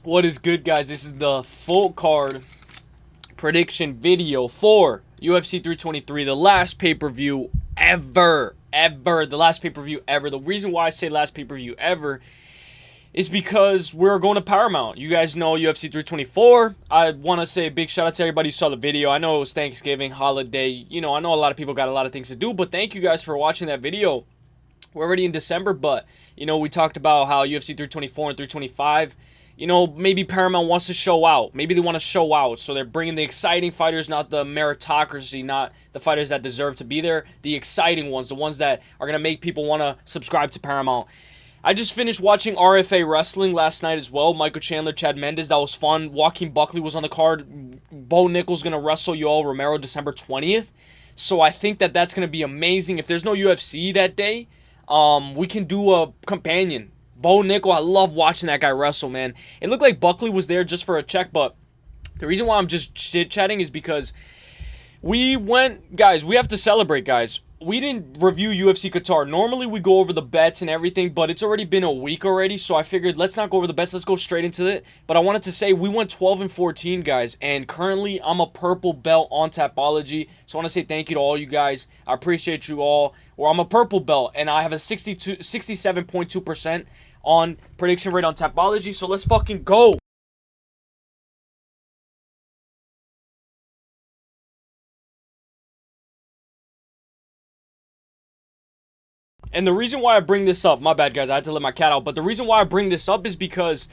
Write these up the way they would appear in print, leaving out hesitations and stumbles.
What is good, guys? This is the full card prediction video for UFC 323, the last pay-per-view ever. The last pay-per-view ever. The reason why I say last pay-per-view ever is because we're going to Paramount. You guys know UFC 324. I want to say a big shout out to everybody who saw the video. I know it was Thanksgiving, holiday. You know, I know a lot of people got a lot of things to do, but thank you guys for watching that video. We're already in December, but, you know, we talked about how UFC 324 and 325, you know, maybe Paramount wants to show out. Maybe they want to show out. So they're bringing the exciting fighters, not the meritocracy, not the fighters that deserve to be there. The exciting ones, the ones that are going to make people want to subscribe to Paramount. I just finished watching RFA Wrestling last night as well. Michael Chandler, Chad Mendes, that was fun. Joaquin Buckley was on the card. Bo Nickal's going to wrestle Yoel Romero December 20th. So I think that that's going to be amazing. If there's no UFC that day, we can do a companion. Bo Nickal, I love watching that guy wrestle, man. It looked like Buckley was there just for a check, but the reason why I'm just chit-chatting is because we went, guys, we have to celebrate, guys. We didn't review UFC Qatar. Normally, we go over the bets and everything, but it's already been a week already, so I figured let's not go over the bets. Let's go straight into it. But I wanted to say we went 12-14, guys, and currently I'm a purple belt on Tapology, so I want to say thank you to all you guys. I appreciate you all. Well, I'm a purple belt, and I have a 67.2% on prediction rate on Tapology, so let's fucking go. And the reason why I bring this up, my bad guys, I had to let my cat out, but the reason why I bring this up is because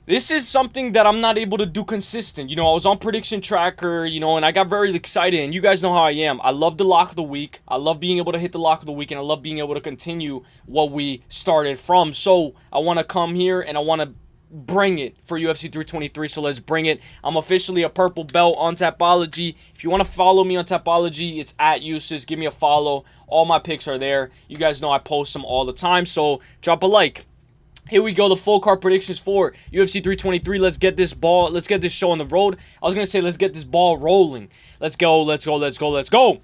this is something that I'm not able to do consistent. You know, I was on Prediction Tracker, you know, and I got very excited, and you guys know how I am. I love the lock of the week. I love being able to hit the lock of the week, and I love being able to continue what we started from. So I want to come here, and I want to bring it for UFC 323, so let's bring it. I'm officially a purple belt on Tapology. If you want to follow me on Tapology, it's at Uselyis. Give me a follow. All my picks are there. You guys know I post them all the time, so drop a like. Here we go, the full card predictions for UFC 323. Let's get this show on the road. I was going to say let's get this ball rolling. Let's go.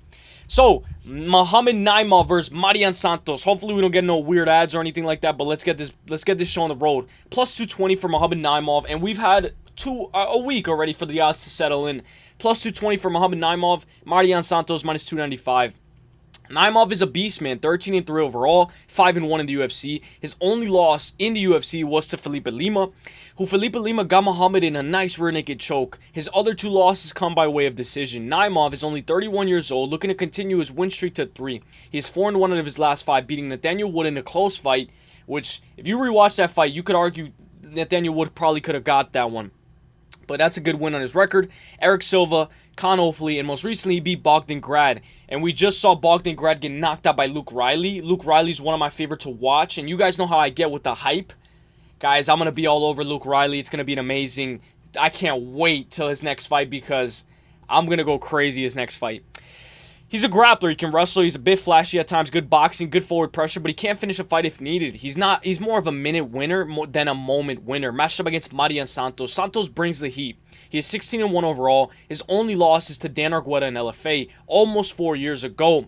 So, Muhammad Naimov versus Marian Santos. Hopefully we don't get no weird ads or anything like that, but let's get this show on the road. Plus 220 for Muhammad Naimov, and we've had a week already for the odds to settle in. Plus 220 for Muhammad Naimov, Marian Santos minus 295. Naimov is a beast, man. 13-3 overall, 5-1 in the UFC. His only loss in the UFC was to Felipe Lima, who Felipe Lima got Muhammad in a nice rear naked choke. His other two losses come by way of decision. Naimov is only 31 years old, looking to continue his win streak to 3. He is 4-1 out of his last 5, beating Nathaniel Wood in a close fight, which, if you rewatch that fight, you could argue Nathaniel Wood probably could have got that one. But that's a good win on his record. Eric Silva, Con Ofley, and most recently he beat Bogdan Grad. And we just saw Bogdan Grad get knocked out by Luke Riley. Luke Riley's one of my favorite to watch, and you guys know how I get with the hype. Guys, I'm going to be all over Luke Riley. It's going to be an amazing... I can't wait till his next fight because I'm going to go crazy his next fight. He's a grappler. He can wrestle. He's a bit flashy at times. Good boxing, good forward pressure, but he can't finish a fight if needed. He's more of a minute winner than a moment winner. Matched up against Marian Santos. Santos brings the heat. He is 16-1 overall. His only loss is to Dan Argueta and LFA almost 4 years ago.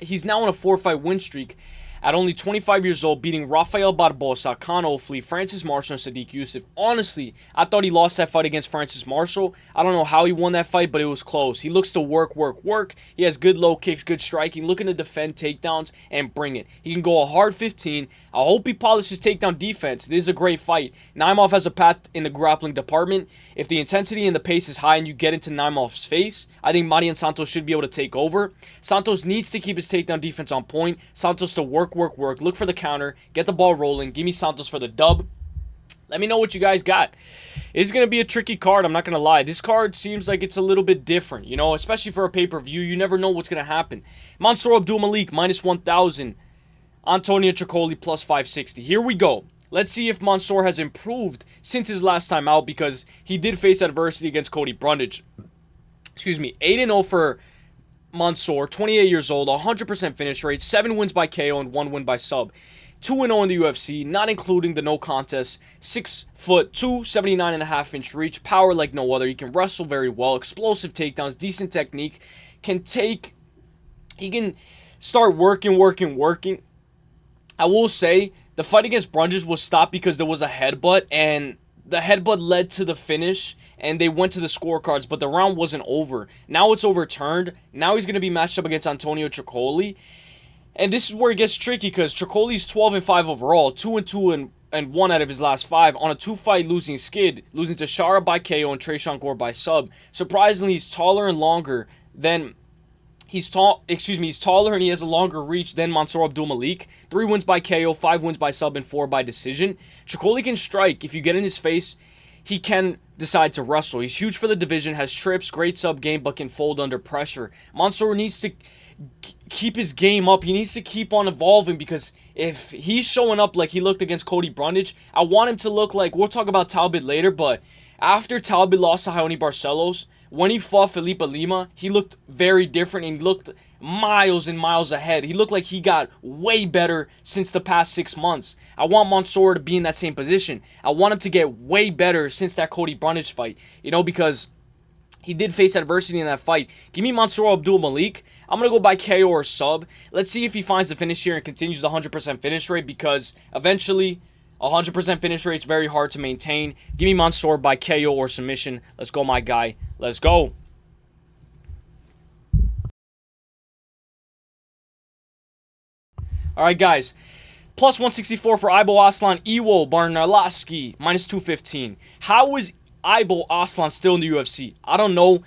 He's now on a 4-fight win streak at only 25 years old, beating Rafael Barboza, Con Ofley, Francis Marshall, and Sadiq Youssef. Honestly, I thought he lost that fight against Francis Marshall. I don't know how he won that fight, but it was close. He looks to work. He has good low kicks, good striking, looking to defend takedowns and bring it. He can go a hard 15. I hope he polishes takedown defense. This is a great fight. Naimov has a path in the grappling department. If the intensity and the pace is high and you get into Naimov's face, I think Marian Santos should be able to take over. Santos needs to keep his takedown defense on point. Santos to work. Look for the counter. Get the ball rolling. Give me Santos for the dub. Let me know what you guys got. It's going to be a tricky card, I'm not going to lie. This card seems like it's a little bit different, you know, especially for a pay-per-view. You never know what's going to happen. Mansur Abdul-Malik, minus 1,000. Antonio Trócoli, plus 560. Here we go. Let's see if Mansur has improved since his last time out, because he did face adversity against Cody Brundage. 8-0 for Mansur, 28 years old, 100% finish rate, 7 wins by KO and 1 win by sub. 2-0 in the UFC, not including the no contest. 6'2", 79.5-inch reach, power like no other. He can wrestle very well, explosive takedowns, decent technique. He can start working. I will say, the fight against Brundage was stopped because there was a headbutt, and the headbutt led to the finish, and they went to the scorecards, but the round wasn't over. Now it's overturned. Now he's going to be matched up against Antonio Trócoli. And this is where it gets tricky, because Trócoli's 12-5 overall, 2-2 and 1 out of his last 5 on a 2-fight losing skid, losing to Shara by KO and Tresean Gore by sub. Surprisingly, he's taller and longer than he's taller and he has a longer reach than Mansur Abdul-Malik. 3 wins by KO, 5 wins by sub, and 4 by decision. Trócoli can strike. If you get in his face, he can decide to wrestle. He's huge for the division, has trips, great sub game, but can fold under pressure. Mansur needs to keep his game up. He needs to keep on evolving, because if he's showing up like he looked against Cody Brundage, I want him to look like, we'll talk about Talbot later, but after Talbot lost to Raoni Barcelos, when he fought Felipe Lima, he looked very different and looked miles and miles ahead. He looked like he got way better since the past 6 months. I want Mansur to be in that same position. I want him to get way better since that Cody Brundage fight, because he did face adversity in that fight. Give me Mansur Abdul-Malik. I'm going to go by KO or sub. Let's see if he finds the finish here and continues the 100% finish rate, because eventually 100% finish rate is very hard to maintain. Give me Mansur by KO or submission. Let's go, my guy. Let's go. All right, guys. Plus 164 for Ibo Aslan, Iwo Baraniewski, minus 215. How is Ibo Aslan still in the UFC? I don't know.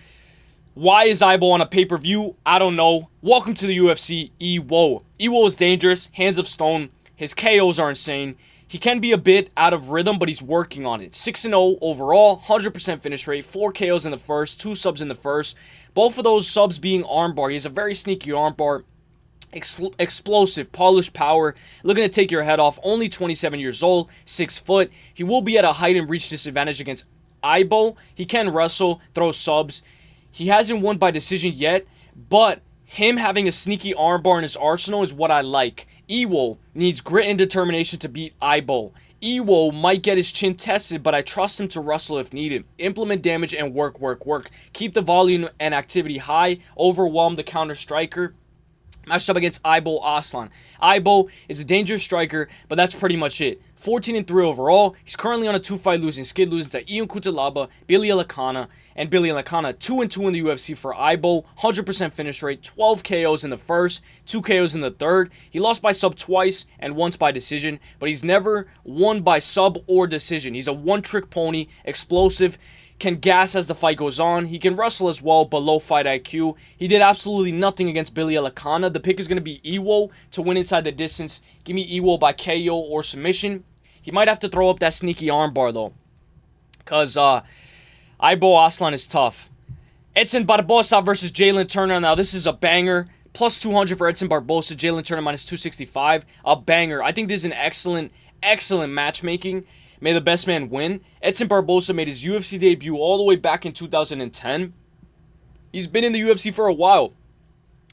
Why is Ibo on a pay-per-view? I don't know. Welcome to the UFC, Iwo. Iwo is dangerous, hands of stone. His KOs are insane. He can be a bit out of rhythm, but he's working on it. 6-0 overall, 100% finish rate, 4 KOs in the first, 2 subs in the first. Both of those subs being armbar. He has a very sneaky armbar. Explosive, polished power, looking to take your head off. Only 27 years old, 6 foot. He will be at a height and reach disadvantage against Ibo. He can wrestle, throw subs. He hasn't won by decision yet, but him having a sneaky armbar in his arsenal is what I like. Iwo needs grit and determination to beat Ibo. Iwo might get his chin tested, but I trust him to wrestle if needed. Implement damage and work. Keep the volume and activity high. Overwhelm the counter striker. Matched up against Ibo Aslan. Ibo is a dangerous striker, but that's pretty much it. 14-3 overall. He's currently on a 2-fight losing skid, losing to Ion Cutelaba, Billy Elikana, and Billy Elikana. 2-2 in the UFC for Ibo. 100% finish rate, 12 KOs in the first, 2 KOs in the third. He lost by sub twice and once by decision, but he's never won by sub or decision. He's a one-trick pony, explosive, can gas as the fight goes on. He can wrestle as well, but low fight IQ. He did absolutely nothing against Billy Elikana. The pick is going to be Iwo to win inside the distance. Give me Iwo by KO or submission. He might have to throw up that sneaky armbar, though, because Ibo Aslan is tough. Edson Barboza versus Jalin Turner. Now, this is a banger. Plus 200 for Edson Barboza. Jalin Turner minus 265. A banger. I think this is an excellent matchmaking. May the best man win. Edson Barboza made his UFC debut all the way back in 2010. He's been in the UFC for a while.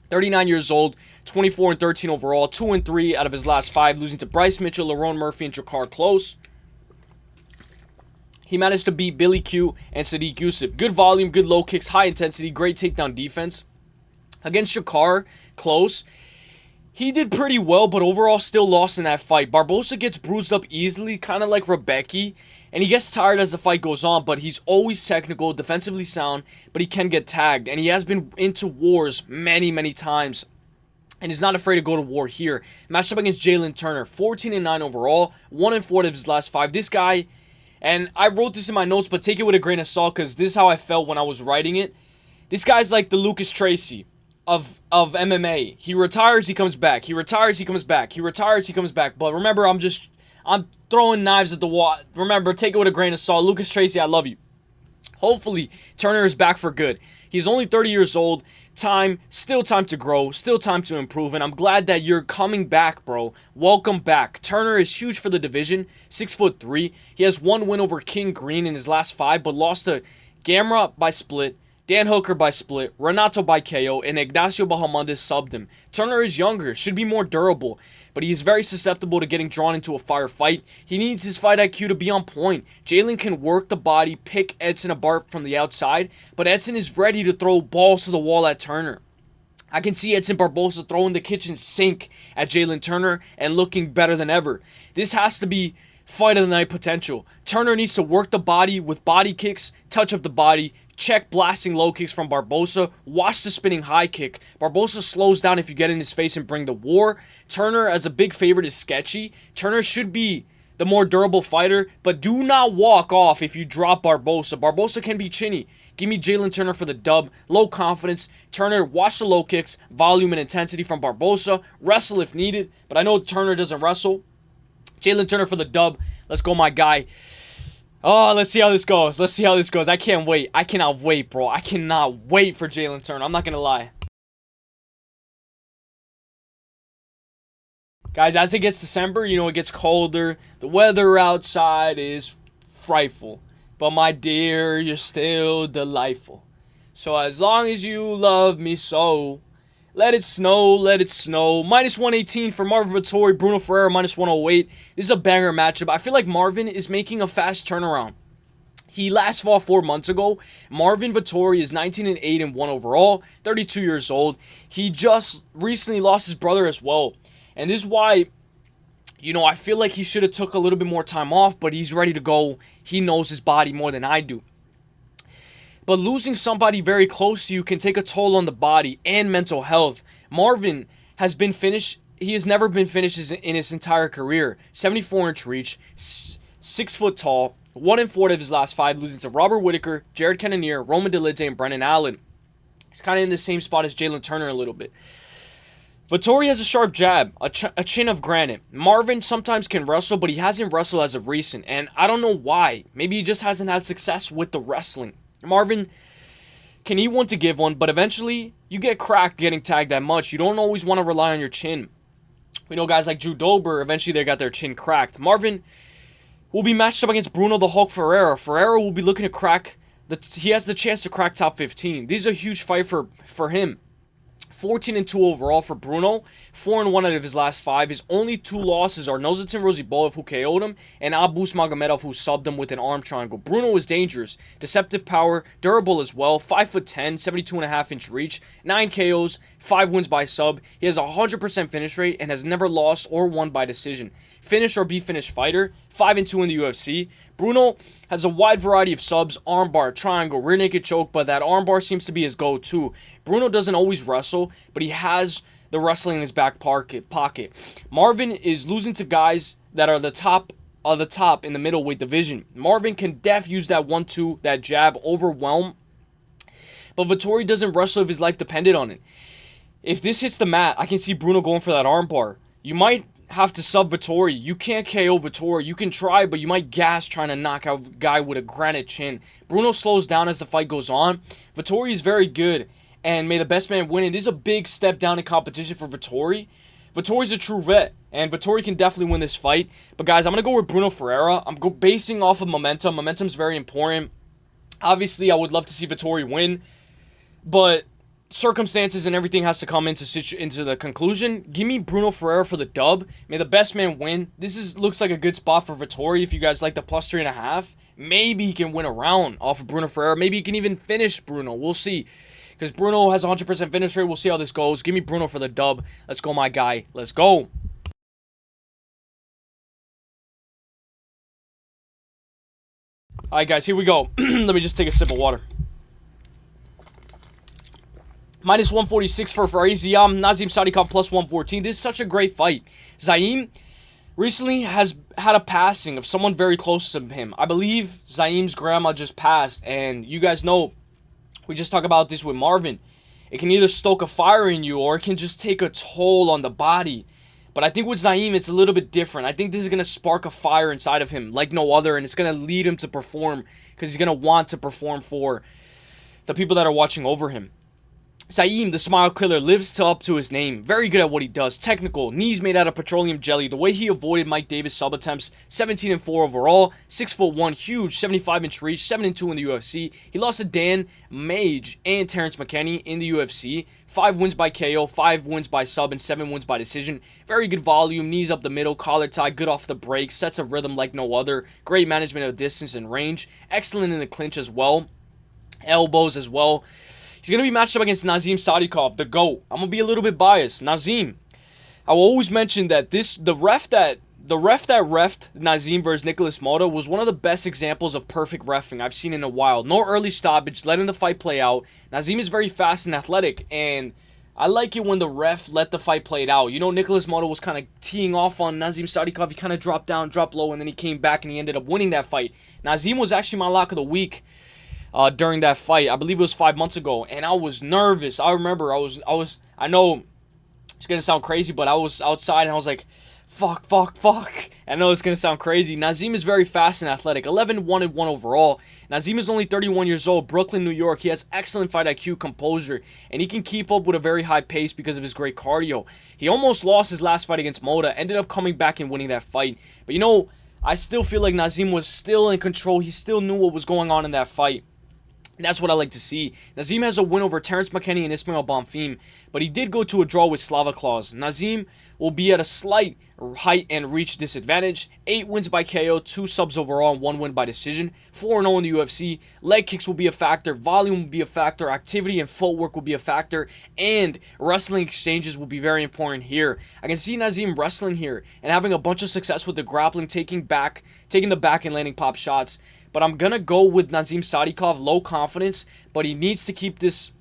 39 years old, 24-13 overall, 2-3 out of his last 5, losing to Bryce Mitchell, Lerone Murphy, and Drakkar Klose. He managed to beat Billy Q and Sadiq Youssef. Good volume, good low kicks, high intensity, great takedown defense. Against Drakkar Klose, he did pretty well, but overall still lost in that fight. Barboza gets bruised up easily, kind of like Rebecki, and he gets tired as the fight goes on, but he's always technical, defensively sound, but he can get tagged, and he has been into wars many times, and he's not afraid to go to war here. Matched up against Jalin Turner, 14-9 overall, 1-4 of his last 5. This guy, and I wrote this in my notes, but take it with a grain of salt, because this is how I felt when I was writing it. This guy's like the Lucas Tracy of MMA. He retires, he comes back. He retires, he comes back. He retires, he comes back. But remember, I'm throwing knives at the wall. Remember, take it with a grain of salt. Lucas Tracy, I love you. Hopefully, Turner is back for good. He's only 30 years old. Still time to grow. Still time to improve. And I'm glad that you're coming back, bro. Welcome back. Turner is huge for the division. 6'3". He has 1 win over King Green in his last 5, but lost to Gamera by split, Dan Hooker by split, Renato by KO, and Ignacio Bahamondes subbed him. Turner is younger, should be more durable, but he is very susceptible to getting drawn into a firefight. He needs his fight IQ to be on point. Jalin can work the body, pick Edson apart from the outside, but Edson is ready to throw balls to the wall at Turner. I can see Edson Barboza throwing the kitchen sink at Jalin Turner and looking better than ever. This has to be fight of the night potential. Turner needs to work the body with body kicks, touch up the body, check blasting low kicks from Barboza, watch the spinning high kick. Barboza slows down if you get in his face and bring the war. Turner, as a big favorite, is sketchy. Turner should be the more durable fighter, but do not walk off if you drop Barboza. Barboza can be chinny. Give me Jalin Turner for the dub. Low confidence. Turner, watch the low kicks, volume and intensity from Barboza. Wrestle if needed, but I know Turner doesn't wrestle. Jalin Turner for the dub. Let's go, my guy. Oh, let's see how this goes. Let's see how this goes. I can't wait. I cannot wait, bro. I cannot wait for Jalin Turner. I'm not going to lie. Guys, as it gets December, you know, it gets colder. The weather outside is frightful. But my dear, you're still delightful. So as long as you love me so, let it snow, let it snow. Minus 118 for Marvin Vettori, Bruno Ferreira, minus 108. This is a banger matchup. I feel like Marvin is making a fast turnaround. He last fought 4 months ago. Marvin Vettori is 19-8 and 1 overall, 32 years old. He just recently lost his brother as well. And this is why, you know, I feel like he should have took a little bit more time off, but he's ready to go. He knows his body more than I do. But losing somebody very close to you can take a toll on the body and mental health. Marvin has been finished. He has never been finished in his entire career. 74-inch reach, 6 foot tall, 1-4 of his last 5, losing to Robert Whittaker, Jared Cannonier, Roman Dolidze, and Brendan Allen. He's kind of in the same spot as Jalin Turner a little bit. Vettori has a sharp jab, a chin of granite. Marvin sometimes can wrestle, but he hasn't wrestled as of recent, and I don't know why. Maybe he just hasn't had success with the wrestling. Marvin can eat one to give one, but eventually you get cracked getting tagged that much. You don't always want to rely on your chin. We know guys like Drew Dober, eventually they got their chin cracked. Marvin will be matched up against Bruno the Hulk Ferreira. Ferreira will be looking to crack, he has the chance to crack top 15. This is a huge fight for him. 14-2 overall for Brunno, 4-1 out of his last 5. His only 2 losses are Nozatin Roziboyev, who KO'd him, and Abus Magomedov, who subbed him with an arm triangle. Brunno is dangerous, deceptive power, durable as well, 5'10", 72.5-inch reach, 9 KOs, 5 wins by sub. He has a 100% finish rate and has never lost or won by decision. Finish or be finished fighter, 5-2 in the UFC. Brunno has a wide variety of subs, armbar, triangle, rear naked choke, but that armbar seems to be his go-to. Brunno doesn't always wrestle, but he has the wrestling in his back pocket. Marvin is losing to guys that are the top in the middleweight division. Marvin can use that 1-2, that jab, overwhelm, but Vettori doesn't wrestle if his life depended on it. If this hits the mat, I can see Brunno going for that armbar. You might have to sub Vettori. You can't KO Vettori. You can try, but you might gas trying to knock out a guy with a granite chin. Brunno slows down as the fight goes on. Vettori is very good, and may the best man win. And this is a big step down in competition for Vettori. Vettori's a true vet, and Vettori can definitely win this fight. But guys, I'm going to go with Bruno Ferreira. I'm basing off of momentum. Momentum's very important. Obviously, I would love to see Vettori win, but circumstances and everything has to come into the conclusion. Give me Bruno Ferreira for the dub. May the best man win. This looks like a good spot for Vettori if you guys like the plus 3.5. Maybe he can win a round off of Bruno Ferreira. Maybe he can even finish Bruno. We'll see. Because Bruno has a 100% finish rate. We'll see how this goes. Give me Bruno for the dub. Let's go, my guy. Let's go. Alright, guys. Here we go. Let me just take a sip of water. Minus 146 for Ziam. Nazim Sadykhov plus 114. This is such a great fight. Ziam recently has had a passing of someone very close to him. I believe Ziam's grandma just passed. And you guys know, we just talked about this with Marvin. It can either stoke a fire in you or it can just take a toll on the body. But I think with Ziam, it's a little bit different. I think this is going to spark a fire inside of him like no other. And it's going to lead him to perform because he's going to want to perform for the people that are watching over him. Ziam, the smile killer, lives up to his name. Very good at what he does. Technical, knees made out of petroleum jelly. The way he avoided Mike Davis sub attempts, 17-4 overall, 6'1", huge, 75-inch reach, 7-2 in the UFC. He lost to Dan Mage and Terrance McKinney in the UFC. 5 wins by KO, 5 wins by sub, and 7 wins by decision. Very good volume, knees up the middle, collar tie, good off the break, sets a rhythm like no other. Great management of distance and range. Excellent in the clinch as well. Elbows as well. He's going to be matched up against Nazim Sadykhov, the GOAT. I'm going to be a little bit biased. Nazim, I will always mention that the ref that the ref that refed Nazim versus Nicholas Mota was one of the best examples of perfect reffing I've seen in a while. No early stoppage, letting the fight play out. Nazim is very fast and athletic, and I like it when the ref let the fight play out. You know, Nicholas Mota was kind of teeing off on Nazim Sadykhov. He kind of dropped down, dropped low, and then he came back and he ended up winning that fight. Nazim was actually my lock of the week during that fight. I believe it was 5 months ago, and I was nervous. I remember I know it's going to sound crazy, but I was outside and I was like, fuck. I know it's going to sound crazy. Nazim is very fast and athletic. 11-1-1 overall. Nazim is only 31 years old. Brooklyn, New York. He has excellent fight IQ, composure, and he can keep up with a very high pace because of his great cardio. He almost lost his last fight against Mota. Ended up coming back and winning that fight. But you know, I still feel like Nazim was still in control. He still knew what was going on in that fight. And that's what I like to see. Nazim has a win over Terrance McKinney and Ismail Bonfim, but he did go to a draw with Slava Claus. Nazim will be at a slight height and reach disadvantage. 8 wins by KO, 2 subs overall, and 1 win by decision. 4-0 in the UFC. Leg kicks will be a factor. Volume will be a factor. Activity and footwork will be a factor. And wrestling exchanges will be very important here. I can see Nazim wrestling here and having a bunch of success with the grappling, taking the back and landing pop shots. But I'm going to go with Nazim Sadykhov, low confidence, but he needs to keep his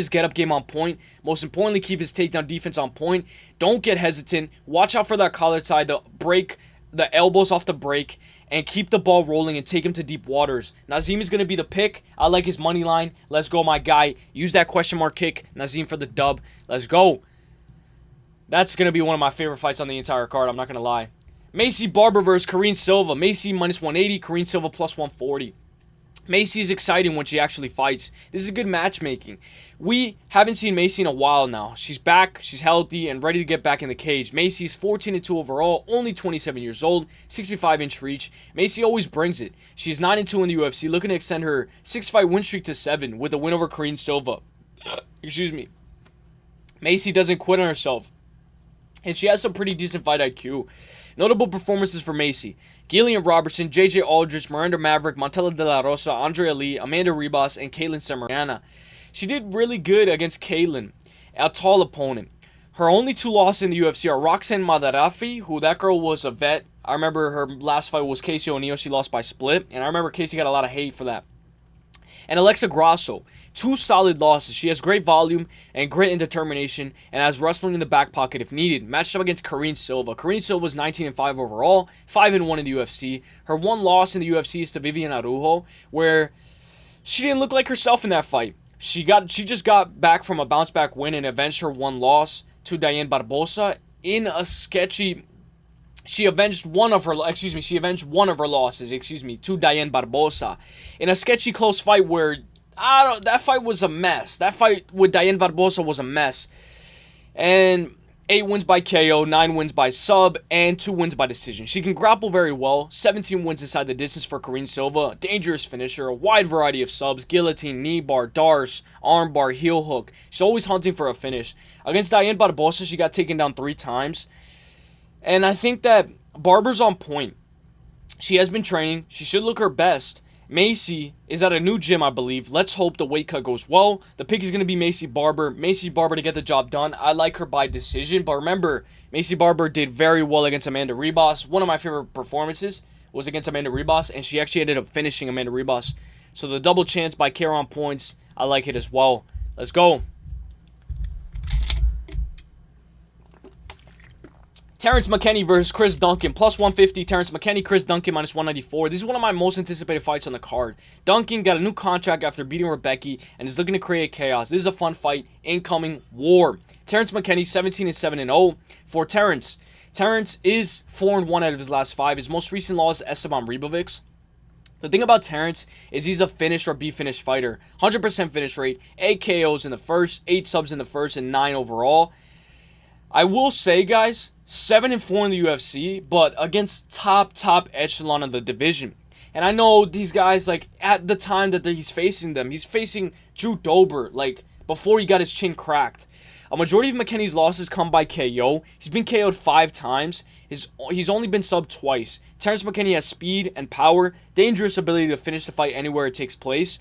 get-up game on point. Most importantly, keep his takedown defense on point. Don't get hesitant. Watch out for that collar tie, the elbows off the break, and keep the ball rolling and take him to deep waters. Nazim is going to be the pick. I like his money line. Let's go, my guy. Use that question mark kick. Nazim for the dub. Let's go. That's going to be one of my favorite fights on the entire card. I'm not going to lie. Maycee Barber versus Karine Silva. Maycee minus 180, Karine Silva plus 140. Maycee is exciting when she actually fights. This is good matchmaking. We haven't seen Maycee in a while now. She's back, she's healthy, and ready to get back in the cage. Maycee is 14-2 overall, only 27 years old, 65-inch reach. Maycee always brings it. She's 9-2 in the UFC, looking to extend her 6-fight win streak to 7 with a win over Karine Silva. Excuse me. Maycee doesn't quit on herself, and she has some pretty decent fight IQ. Notable performances for Maycee: Gillian Robertson, JJ Aldrich, Miranda Maverick, Montella De La Rosa, Andrea Lee, Amanda Ribas, and Caitlin Semeriana. She did really good against Caitlin, a tall opponent. Her only 2 losses in the UFC are Roxanne Madarafi, who that girl was a vet. I remember her last fight was Casey O'Neill. She lost by split, and I remember Casey got a lot of hate for that. And Alexa Grasso, 2 solid losses. She has great volume and grit and determination, and has wrestling in the back pocket if needed. Matched up against Karine Silva. Karine Silva is 19-5 overall, 5-1 in the UFC. Her 1 loss in the UFC is to Vivian Araujo, where she didn't look like herself in that fight. She just got back from a bounce back win and avenged her 1 loss to Diane Barboza in a sketchy. She avenged one of her losses, to Diane Barboza in a sketchy close fight where that fight was a mess. That fight with Diane Barboza was a mess. And 8 wins by KO, 9 wins by sub, and 2 wins by decision. She can grapple very well. 17 wins inside the distance for Karine Silva. Dangerous finisher, a wide variety of subs, guillotine, knee bar, darce, arm bar, heel hook. She's always hunting for a finish. Against Diane Barboza, she got taken down 3 times. And I think that Barber's on point. She has been training. She should look her best. Maycee is at a new gym, I believe. Let's hope the weight cut goes well. The pick is going to be Maycee Barber. Maycee Barber to get the job done. I like her by decision. But remember, Maycee Barber did very well against Amanda Ribas. One of my favorite performances was against Amanda Ribas, and she actually ended up finishing Amanda Ribas. So the double chance by Karen points, I like it as well. Let's go. Terrance McKinney versus Chris Duncan, plus 150. Terrance McKinney, Chris Duncan, minus 194. This is one of my most anticipated fights on the card. Duncan got a new contract after beating Rebecca and is looking to create chaos. This is a fun fight. Incoming war. Terrance McKinney, 17-7-0 for Terrance. Terrance is 4-1 out of his last 5. His most recent loss is Esteban Ribovics. The thing about Terrance is he's a finish or be finished fighter. 100% finish rate, 8 KOs in the first, 8 subs in the first, and 9 overall. I will say, guys, 7-4 in the UFC, but against top echelon of the division. And I know these guys, like, at the time that he's facing them, he's facing Drew Dober, like, before he got his chin cracked. A majority of McKinney's losses come by KO. He's been KO'd 5 times. He's only been subbed twice. Terrance McKinney has speed and power, dangerous ability to finish the fight anywhere it takes place.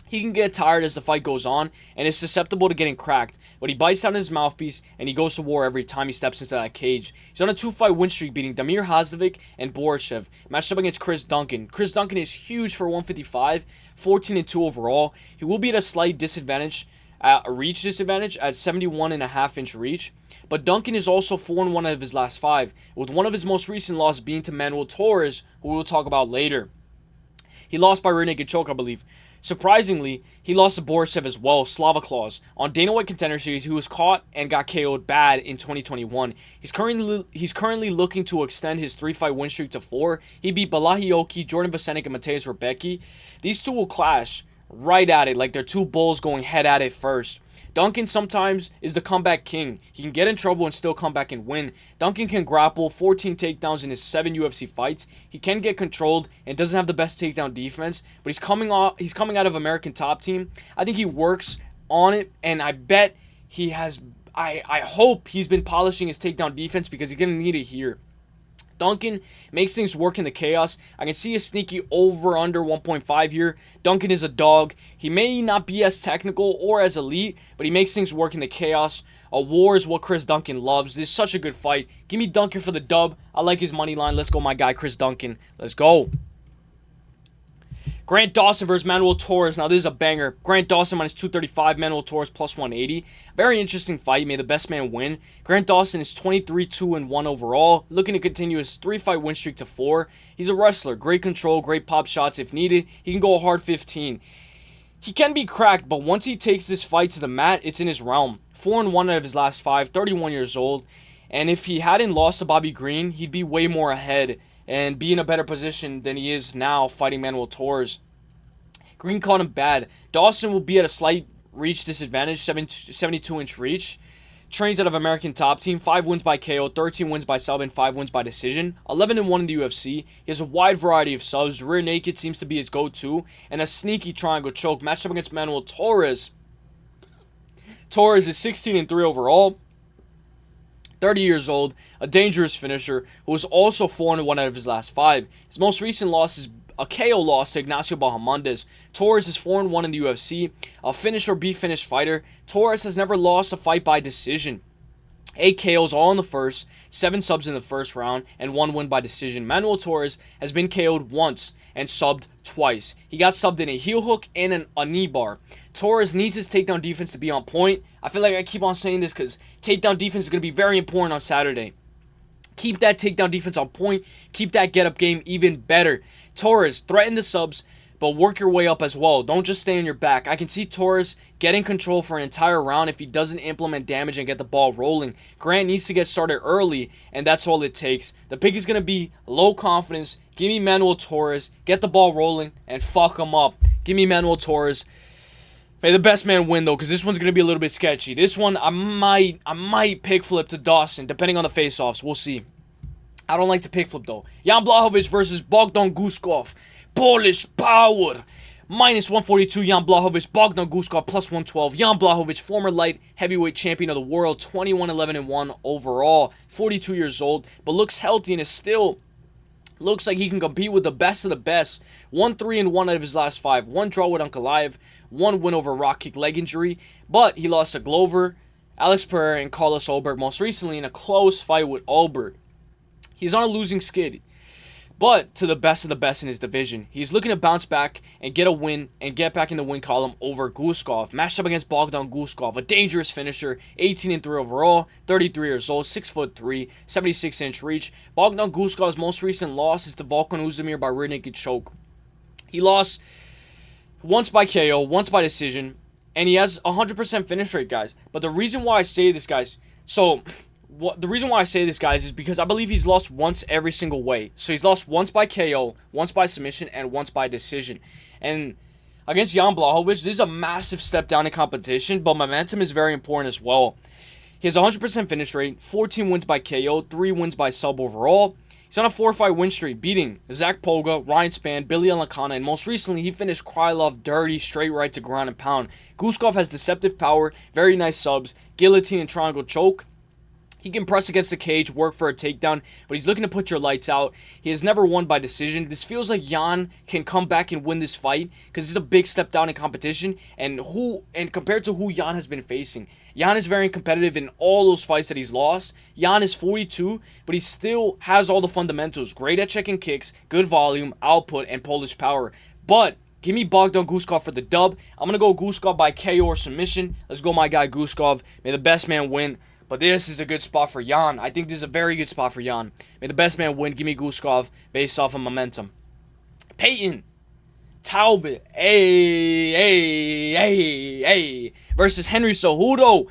He can get tired as the fight goes on and is susceptible to getting cracked, but he bites down his mouthpiece and he goes to war every time he steps into that cage. He's on a 2-fight win streak, beating Damir Hazdovic and Borishev, matched up against Chris Duncan. Chris Duncan is huge for 155, 14-2 overall. He will be at a slight disadvantage, a reach disadvantage at 71.5-inch reach, but Duncan is also 4-1 out of his last 5, with one of his most recent losses being to Manuel Torres, who we will talk about later. He lost by rear naked choke, I believe. Surprisingly, he lost to Borishev as well, Slava Claus. On Dana White Contender Series, he was caught and got KO'd bad in 2021. He's currently looking to extend his 3-fight win streak to 4. He beat Balahioki, Jordan Vasenik, and Mateusz Rebecki. These two will clash right at it, like they're two bulls going head at it first. Duncan sometimes is the comeback king. He can get in trouble and still come back and win. Duncan can grapple, 14 takedowns in his 7 UFC fights. He can get controlled and doesn't have the best takedown defense, but he's coming out of American Top Team. I think he works on it, and I bet he has. I hope he's been polishing his takedown defense because he's gonna need it here. Duncan makes things work in the chaos. I can see a sneaky over-under 1.5 here. Duncan is a dog. He may not be as technical or as elite, but he makes things work in the chaos. A war is what Chris Duncan loves. This is such a good fight. Give me Duncan for the dub. I like his money line. Let's go, my guy, Chris Duncan. Let's go. Grant Dawson versus Manuel Torres. Now, this is a banger. Grant Dawson minus 235, Manuel Torres plus 180. Very interesting fight. May the best man win. Grant Dawson is 23-2-1 overall, looking to continue his 3-fight win streak to 4. He's a wrestler. Great control, great pop shots if needed. He can go a hard 15. He can be cracked, but once he takes this fight to the mat, it's in his realm. 4-1 out of his last 5, 31 years old. And if he hadn't lost to Bobby Green, he'd be way more ahead and be in a better position than he is now fighting Manuel Torres. Green caught him bad. Dawson will be at a slight reach disadvantage, 72-inch reach. Trains out of American Top Team, 5 wins by KO, 13 wins by sub, and 5 wins by decision. 11-1 in the UFC. He has a wide variety of subs. Rear naked seems to be his go-to. And a sneaky triangle choke matched up against Manuel Torres. Torres is 16-3 overall. 30 years old, a dangerous finisher who is also 4-1 out of his last 5. His most recent loss is a KO loss to Ignacio Bahamondes. Torres is 4-1 in the UFC, a finish or be finished fighter. Torres has never lost a fight by decision. 8 KOs all in the first, 7 subs in the first round, and 1 win by decision. Manuel Torres has been KO'd once and subbed twice. He got subbed in a heel hook and a knee bar. Torres needs his takedown defense to be on point. I feel like I keep on saying this because takedown defense is going to be very important on Saturday. Keep that takedown defense on point. Keep that get-up game even better. Torres, threaten the subs, but work your way up as well. Don't just stay on your back. I can see Torres getting control for an entire round if he doesn't implement damage and get the ball rolling. Grant needs to get started early, and that's all it takes. The pick is going to be low confidence. Give me Manuel Torres. Get the ball rolling and fuck him up. Give me Manuel Torres. May the best man win, though, because this one's going to be a little bit sketchy. This one, I might pick flip to Dawson, depending on the face-offs. We'll see. I don't like to pick flip, though. Jan Blachowicz versus Bogdan Guskov. Polish power. Minus 142, Jan Blachowicz. Bogdan Guskov, plus 112. Jan Blachowicz, former light heavyweight champion of the world. 21-11-1 overall. 42 years old, but looks healthy and is still... looks like he can compete with the best of the best. 1-3-1 out of his last 5. 1 draw with Ankalaev. 1 win over rock kick leg injury. But he lost to Glover, Alex Pereira, and Carlos Ulberg most recently in a close fight with Ulberg. He's on a losing skid, but to the best of the best in his division. He's looking to bounce back and get a win and get back in the win column over Guskov. Matched up against Bogdan Guskov, a dangerous finisher, 18-3 overall, 33 years old, 6'3", 76-inch reach. Bogdan Guskov's most recent loss is to Volkan Oezdemir by rear naked choke. He lost once by KO, once by decision, and he has 100% finish rate, guys. But the reason why I say this, guys, the reason why I say this, guys, is because I believe he's lost once every single way. So he's lost once by KO, once by submission, and once by decision. And against Jan Blachowicz, this is a massive step down in competition, but momentum is very important as well. He has 100% finish rate, 14 wins by KO, 3 wins by sub overall. He's on a 4-fight win streak, beating Zach Polga, Ryan Spann, Billy Alakana, and most recently, he finished Krylov dirty, straight right to ground and pound. Guskov has deceptive power, very nice subs, guillotine and triangle choke. He can press against the cage, work for a takedown, but he's looking to put your lights out. He has never won by decision. This feels like Jan can come back and win this fight because it's a big step down in competition. And compared to who Jan has been facing, Jan is very competitive in all those fights that he's lost. Jan is 42, but he still has all the fundamentals. Great at checking kicks, good volume, output, and Polish power. But give me Bogdan Guskov for the dub. I'm going to go Guskov by KO or submission. Let's go my guy Guskov. May the best man win. But this is a good spot for Jan. I think this is a very good spot for Jan. May the best man win. Give me Guskov based off of momentum. Peyton Talbot. Versus Henry Cejudo.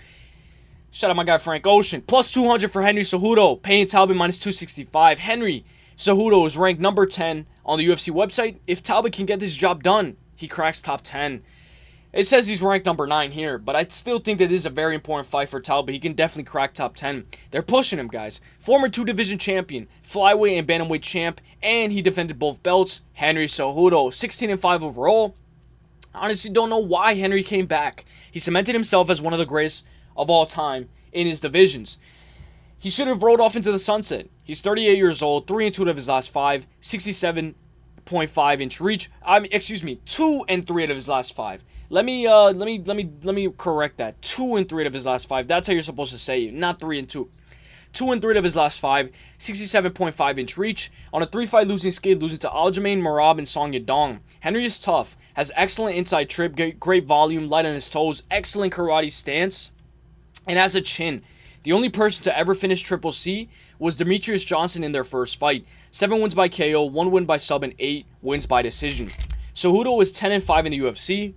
Shout out my guy Frank Ocean. Plus 200 for Henry Cejudo. Peyton Talbot minus 265. Henry Cejudo is ranked number 10 on the UFC website. If Talbot can get this job done, he cracks top 10. It says he's ranked number 9 here, but I still think that this is a very important fight for Talbot. He can definitely crack top 10. They're pushing him, guys. Former 2-division champion, flyweight and bantamweight champ, and he defended both belts. Henry Cejudo, 16-5 overall. Honestly, don't know why Henry came back. He cemented himself as one of the greatest of all time in his divisions. He should have rolled off into the sunset. He's 38 years old, 3-2 out of his last 5, 67.5-inch reach. 2 and 3 out of his last 5. Let me correct that. 2 and 3 out of his last 5. That's how you're supposed to say it, not 3 and 2. 2 and 3 out of his last 5, 67.5-inch reach. On a 3-fight losing skid, losing to Aljamain, Merab, and Song Yadong. Henry is tough, has excellent inside trip, great volume, light on his toes, excellent karate stance, and has a chin. The only person to ever finish Triple C was Demetrius Johnson in their first fight. 7 wins by KO, 1 win by sub, and 8 wins by decision. Cejudo is 10-5 in the UFC.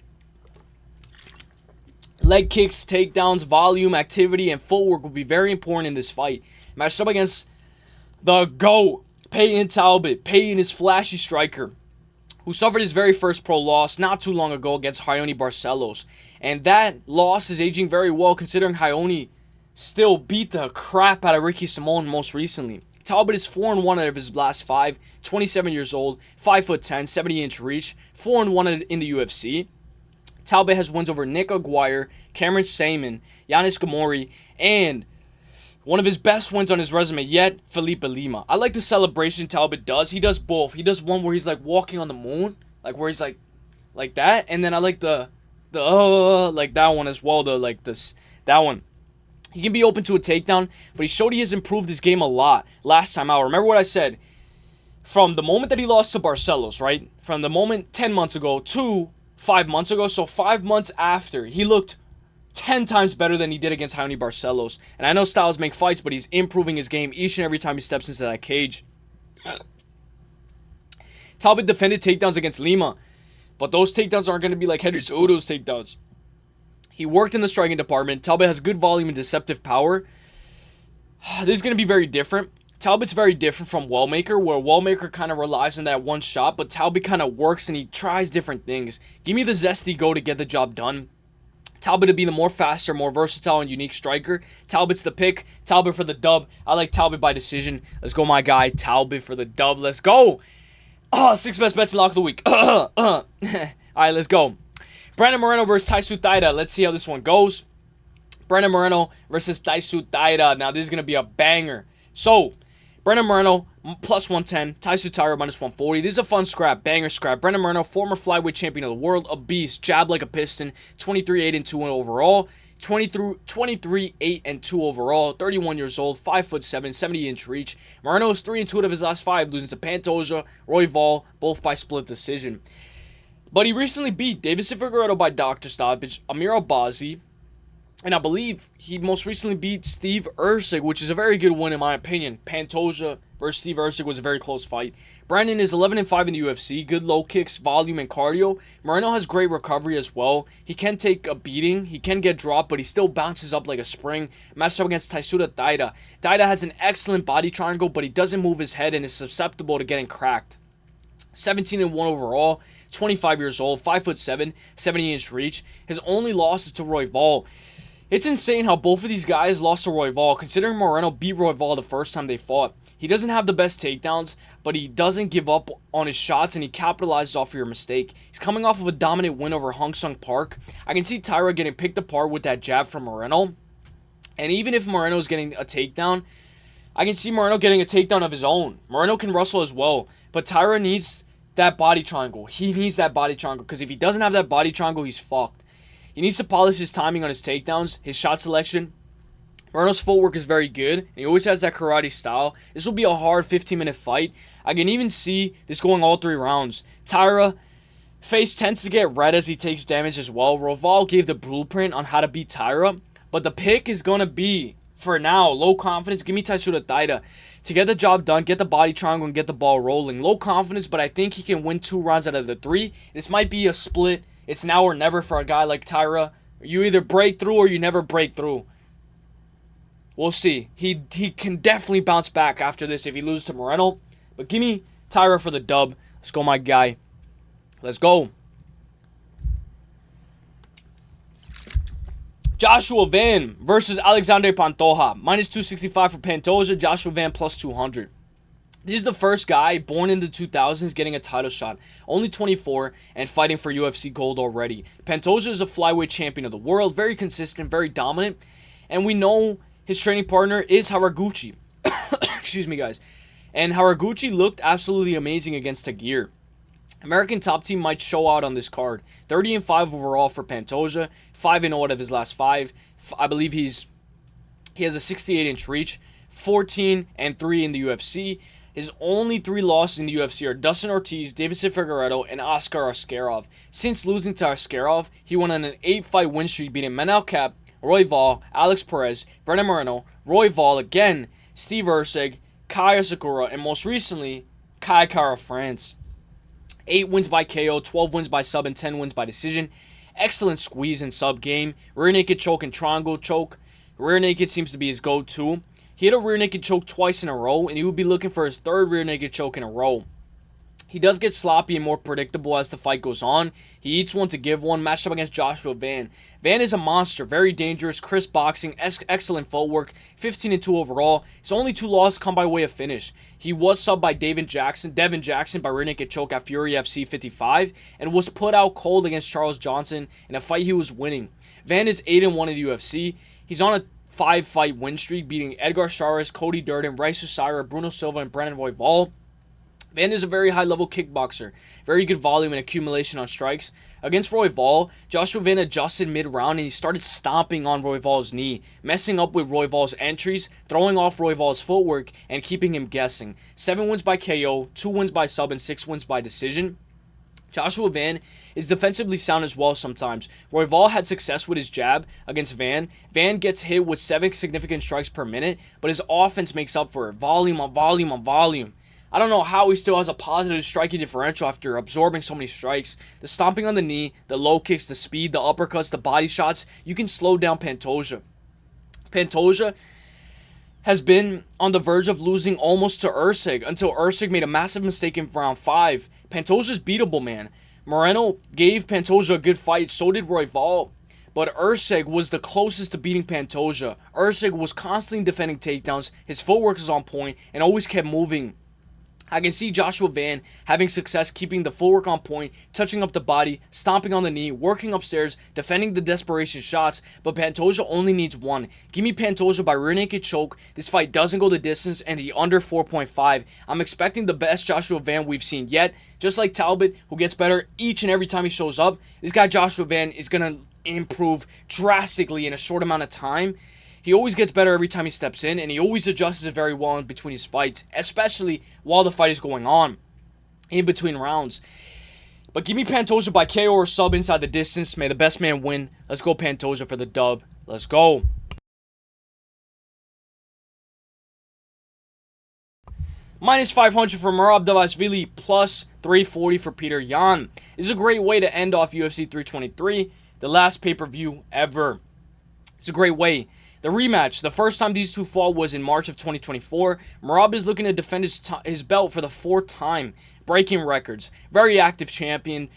Leg kicks, takedowns, volume, activity, and footwork will be very important in this fight. Matched up against the GOAT, Peyton Talbot. Peyton is flashy striker who suffered his very first pro loss not too long ago against Raoni Barcelos. And that loss is aging very well considering Raoni still beat the crap out of Ricky Simon most recently. Talbot is 4-1 out of his last 5, 27 years old, 5'10", 70-inch reach, 4-1 in the UFC. Talbot has wins over Nick Aguirre, Cameron Saman, Yanis Gamori, and one of his best wins on his resume yet, Felipe Lima. I like the celebration Talbot does. He does both. He does one where he's like walking on the moon, like where he's like that, and then I like the like that one as well. That one. He can be open to a takedown, but he showed he has improved his game a lot last time out. Remember what I said? From the moment that he lost to Barcelos, right? From the moment 10 months ago to 5 months ago, so 5 months after, he looked 10 times better than he did against Raoni Barcelos. And I know styles make fights, but he's improving his game each and every time he steps into that cage. Talbot defended takedowns against Lima, but those takedowns aren't going to be like Henry Cejudo's takedowns. He worked in the striking department. Talbot has good volume and deceptive power. This is going to be very different. Talbot's very different from Wellmaker, where Wellmaker kind of relies on that one shot, but Talbot kind of works and he tries different things. Give me the zesty go to get the job done. Talbot to be the more faster, more versatile, and unique striker. Talbot's the pick. Talbot for the dub. I like Talbot by decision. Let's go, my guy. Talbot for the dub. Let's go. 6 best bets in lock of the week. All right, let's go. Brandon Moreno versus Taisu Taira. Let's see how this one goes. Brandon Moreno versus Taisu Taira. Now, this is going to be a banger. So, Brandon Moreno, plus 110. Taisu Taira, minus 140. This is a fun scrap. Banger scrap. Brandon Moreno, former flyweight champion of the world. A beast. Jab like a piston. 23-8-2 overall. 23-8-2 overall. 31 years old. 5'7", 70-inch reach. Moreno is 3-2 out of his last 5. Losing to Pantoja, Roy Val, both by split decision. But he recently beat Davidson Figueiredo by doctor stoppage, Amir Albazi, and I believe he most recently beat Steve Erceg, which is a very good win in my opinion. Pantoja versus Steve Erceg was a very close fight. Brandon is 11-5 in the UFC, good low kicks, volume, and cardio. Moreno has great recovery as well. He can take a beating, he can get dropped, but he still bounces up like a spring. Matched up against Taisu Taira. Taira has an excellent body triangle, but he doesn't move his head and is susceptible to getting cracked. 17-1 overall, 25 years old, 5'7", 70-inch reach. His only loss is to Roy Val. It's insane how both of these guys lost to Roy Val, considering Moreno beat Roy Val the first time they fought. He doesn't have the best takedowns, but he doesn't give up on his shots, and he capitalizes off of your mistake. He's coming off of a dominant win over Hong Sung Park. I can see Taira getting picked apart with that jab from Moreno. And even if Moreno's getting a takedown, I can see Moreno getting a takedown of his own. Moreno can wrestle as well. But Taira needs that body triangle. He needs that body triangle. Because if he doesn't have that body triangle, he's fucked. He needs to polish his timing on his takedowns, his shot selection. Moreno's footwork is very good. And he always has that karate style. This will be a hard 15-minute fight. I can even see this going all 3 rounds. Taira face tends to get red as he takes damage as well. Roval gave the blueprint on how to beat Taira. But the pick is going to be, for now, low confidence. Give me Taisuda Taira to get the job done, get the body triangle, and get the ball rolling. Low confidence, but I think he can win 2 rounds out of the 3. This might be a split. It's now or never for a guy like Taira. You either break through or you never break through. We'll see. He can definitely bounce back after this if he loses to Moreno. But give me Taira for the dub. Let's go, my guy. Let's go. Joshua Van versus Alexander Pantoja. Minus 265 for Pantoja. Joshua Van plus 200. This is the first guy born in the 2000s getting a title shot. Only 24 and fighting for UFC gold already. Pantoja is a flyweight champion of the world. Very consistent, very dominant. And we know his training partner is Haraguchi. Excuse me, guys. And Haraguchi looked absolutely amazing against Tagir. American top team might show out on this card. 30-5 overall for Pantoja. 5-0 out of his last 5. I believe he has a 68-inch reach. 14-3 in the UFC. His only 3 losses in the UFC are Dustin Ortiz, Davidson Figueiredo, and Oscar Askarov. Since losing to Askarov, he went on an 8-fight win streak, beating Manel Cap, Royval, Alex Perez, Brennan Moreno, Royval again, Steve Erceg, Kaya Sakura, and most recently, Kai Kara France. 8 wins by KO, 12 wins by sub, and 10 wins by decision. Excellent squeeze and sub game. Rear naked choke and triangle choke. Rear naked seems to be his go-to. He hit a rear naked choke twice in a row, and he will be looking for his 3rd rear naked choke in a row. He does get sloppy and more predictable as the fight goes on. He eats one to give one. Matched up against Joshua Van. Van is a monster, very dangerous, crisp boxing, excellent footwork, 15-2 overall. His only 2 losses come by way of finish. He was subbed by Devin Jackson by rear naked choke at Fury FC 55, and was put out cold against Charles Johnson in a fight he was winning. Van is 8-1 in the UFC. He's on a 5-fight win streak, beating Edgar Charas, Cody Durden, Rice Uselyis, Bruno Silva, and Brandon Royval. Van is a very high-level kickboxer. Very good volume and accumulation on strikes. Against Royval, Joshua Van adjusted mid-round and he started stomping on Royval's knee, messing up with Royval's entries, throwing off Royval's footwork, and keeping him guessing. 7 wins by KO, 2 wins by sub, and 6 wins by decision. Joshua Van is defensively sound as well sometimes. Royval had success with his jab against Van. Van gets hit with 7 significant strikes per minute, but his offense makes up for it. Volume on volume on volume. I don't know how he still has a positive striking differential after absorbing so many strikes. The stomping on the knee, the low kicks, the speed, the uppercuts, the body shots. You can slow down Pantoja. Pantoja has been on the verge of losing almost to Erceg until Erceg made a massive mistake in round 5. Pantoja's beatable, man. Moreno gave Pantoja a good fight, so did Royval. But Erceg was the closest to beating Pantoja. Erceg was constantly defending takedowns. His footwork was on point and always kept moving. I can see Joshua Van having success keeping the footwork on point, touching up the body, stomping on the knee, working upstairs, defending the desperation shots, but Pantoja only needs 1. Give me Pantoja by rear naked choke. This fight doesn't go the distance and the under 4.5. I'm expecting the best Joshua Van we've seen yet. Just like Talbot, who gets better each and every time he shows up, this guy Joshua Van is going to improve drastically in a short amount of time. He always gets better every time he steps in, and he always adjusts it very well in between his fights, especially while the fight is going on, in between rounds. But give me Pantoja by KO or sub inside the distance. May the best man win. Let's go Pantoja for the dub. Let's go. Minus 500 for Merab Dvalishvili, plus 340 for Peter Yan. This is a great way to end off UFC 323, the last pay-per-view ever. It's a great way. The rematch, the first time these two fought was in March of 2024. Merab is looking to defend his belt for the 4th time, breaking records. Very active champion,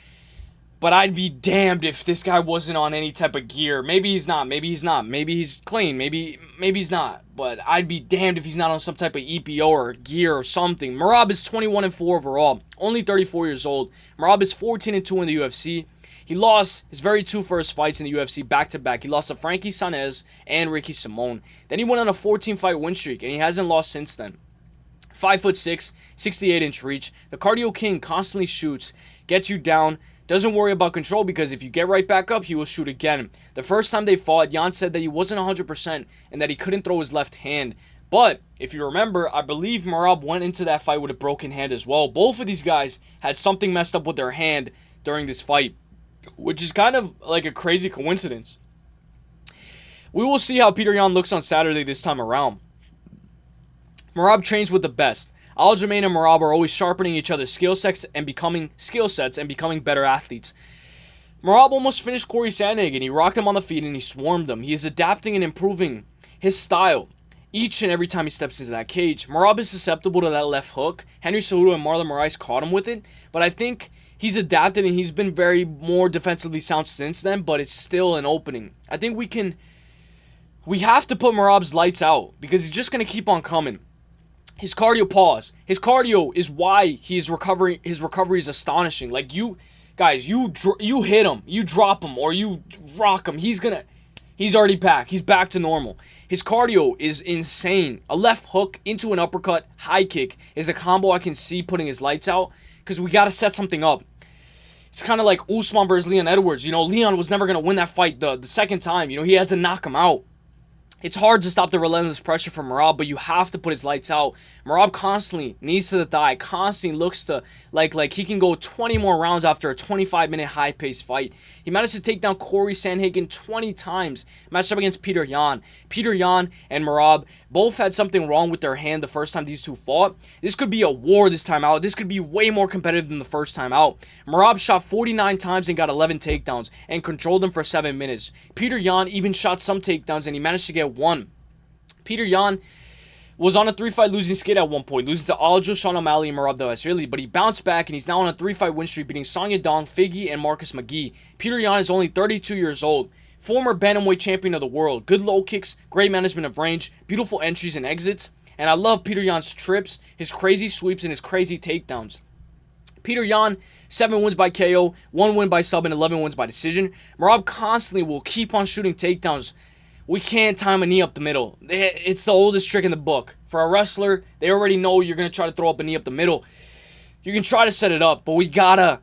but I'd be damned if this guy wasn't on any type of gear. Maybe he's not, maybe he's not, maybe he's clean, maybe he's not, but I'd be damned if he's not on some type of EPO or gear or something. Merab is 21-4 overall, only 34 years old. Merab is 14-2 in the UFC. He lost his very two first fights in the UFC back-to-back. He lost to Frankie Sanchez and Ricky Simón. Then he went on a 14-fight win streak, and he hasn't lost since then. 5'6", 68-inch reach. The cardio king constantly shoots, gets you down, doesn't worry about control because if you get right back up, he will shoot again. The first time they fought, Jan said that he wasn't 100% and that he couldn't throw his left hand. But, if you remember, I believe Merab went into that fight with a broken hand as well. Both of these guys had something messed up with their hand during this fight, which is kind of like a crazy coincidence. We will see how Petr Yan looks on Saturday this time around. Merab trains with the best. Aljamain and Merab are always sharpening each other's skill sets and becoming better athletes. Merab almost finished Corey Sandhagen. He rocked him on the feet and he swarmed him. He is adapting and improving his style each and every time he steps into that cage. Merab is susceptible to that left hook. Henry Cejudo and Marlon Moraes caught him with it, but I think he's adapted and he's been very more defensively sound since then, but it's still an opening. I think we have to put Merab's lights out because he's just going to keep on coming. His cardio is why his recovery is astonishing. Like, you guys, you hit him, you drop him, or you rock him, he's already back. He's back to normal. His cardio is insane. A left hook into an uppercut, high kick is a combo I can see putting his lights out because we got to set something up. It's kind of like Usman versus Leon Edwards. You know, Leon was never going to win that fight the second time. You know, he had to knock him out. It's hard to stop the relentless pressure from Merab, but you have to put his lights out. Merab constantly knees to the thigh, constantly looks to like he can go 20 more rounds after a 25-minute high-paced fight. He managed to take down Corey Sandhagen 20 times, matched up against Petr Yan. Petr Yan and Merab both had something wrong with their hand the first time these two fought. This could be a war this time out. This could be way more competitive than the first time out. Merab shot 49 times and got 11 takedowns and controlled them for 7 minutes. Petr Yan even shot some takedowns and he managed to get one. Petr Yan was on a 3-fight losing skid at one point, losing to Aljo, Sean O'Malley, and Merab Dvalishvili, but he bounced back and he's now on a 3-fight win streak, beating Song Yadong, Figgy, and Marcus McGee. Petr Yan is only 32 years old, former bantamweight champion of the world, good low kicks, great management of range, beautiful entries and exits, and I love Petr Yan's trips, his crazy sweeps, and his crazy takedowns. Petr Yan, 7 wins by KO, 1 win by sub, and 11 wins by decision. Merab constantly will keep on shooting takedowns. We can't time a knee up the middle. It's the oldest trick in the book. For a wrestler, they already know you're going to try to throw up a knee up the middle. You can try to set it up, but we gotta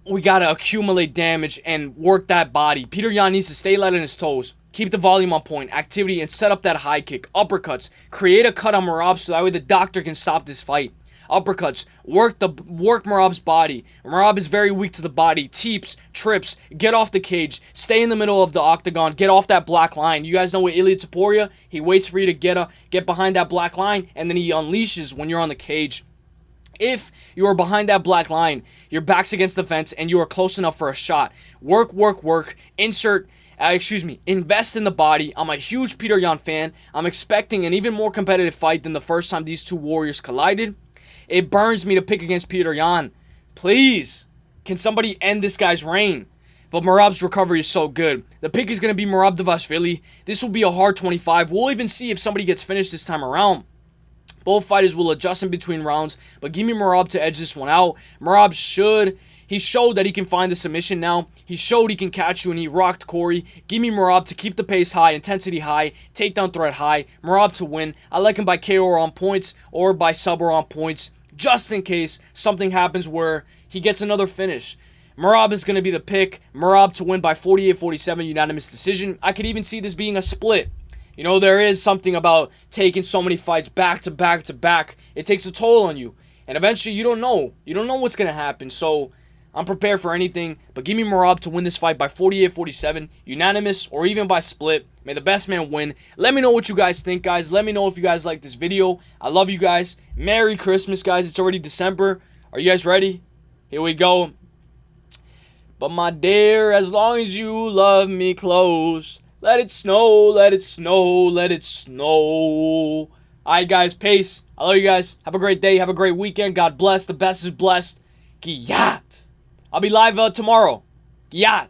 accumulate damage and work that body. Petr Yan needs to stay light on his toes, keep the volume on point, activity, and set up that high kick. Uppercuts. Create a cut on Merab so that way the doctor can stop this fight. Uppercuts, work Merab's body. Merab is very weak to the body. Teeps, trips, get off the cage, stay in the middle of the octagon, get off that black line. You guys know with Ilia Topuria, he waits for you to get behind that black line, and then he unleashes when you're on the cage. If you are behind that black line, your back's against the fence, and you are close enough for a shot. Work, invest in the body. I'm a huge Petr Yan fan. I'm expecting an even more competitive fight than the first time these two warriors collided. It burns me to pick against Petr Yan. Please, can somebody end this guy's reign? But Merab's recovery is so good. The pick is going to be Merab Dvalishvili. This will be a hard 25. We'll even see if somebody gets finished this time around. Both fighters will adjust in between rounds, but give me Merab to edge this one out. Merab he showed that he can find the submission now. He showed he can catch you and he rocked Corey. Give me Merab to keep the pace high, intensity high, takedown threat high. Merab to win. I like him by KO or on points or by sub or on points, just in case something happens where he gets another finish. Merab is going to be the pick. Merab to win by 48-47 unanimous decision. I could even see this being a split. You know, there is something about taking so many fights back to back to back. It takes a toll on you. And eventually you don't know. You don't know what's going to happen. So I'm prepared for anything. But give me Merab to win this fight by 48-47, unanimous, or even by split. May the best man win. Let me know what you guys think, guys. Let me know if you guys like this video. I love you guys. Merry Christmas, guys. It's already December. Are you guys ready? Here we go. But my dear, as long as you love me close, let it snow, let it snow, let it snow. Alright, guys. Peace. I love you guys. Have a great day. Have a great weekend. God bless. The best is blessed. Giyat. I'll be live tomorrow. Giyat.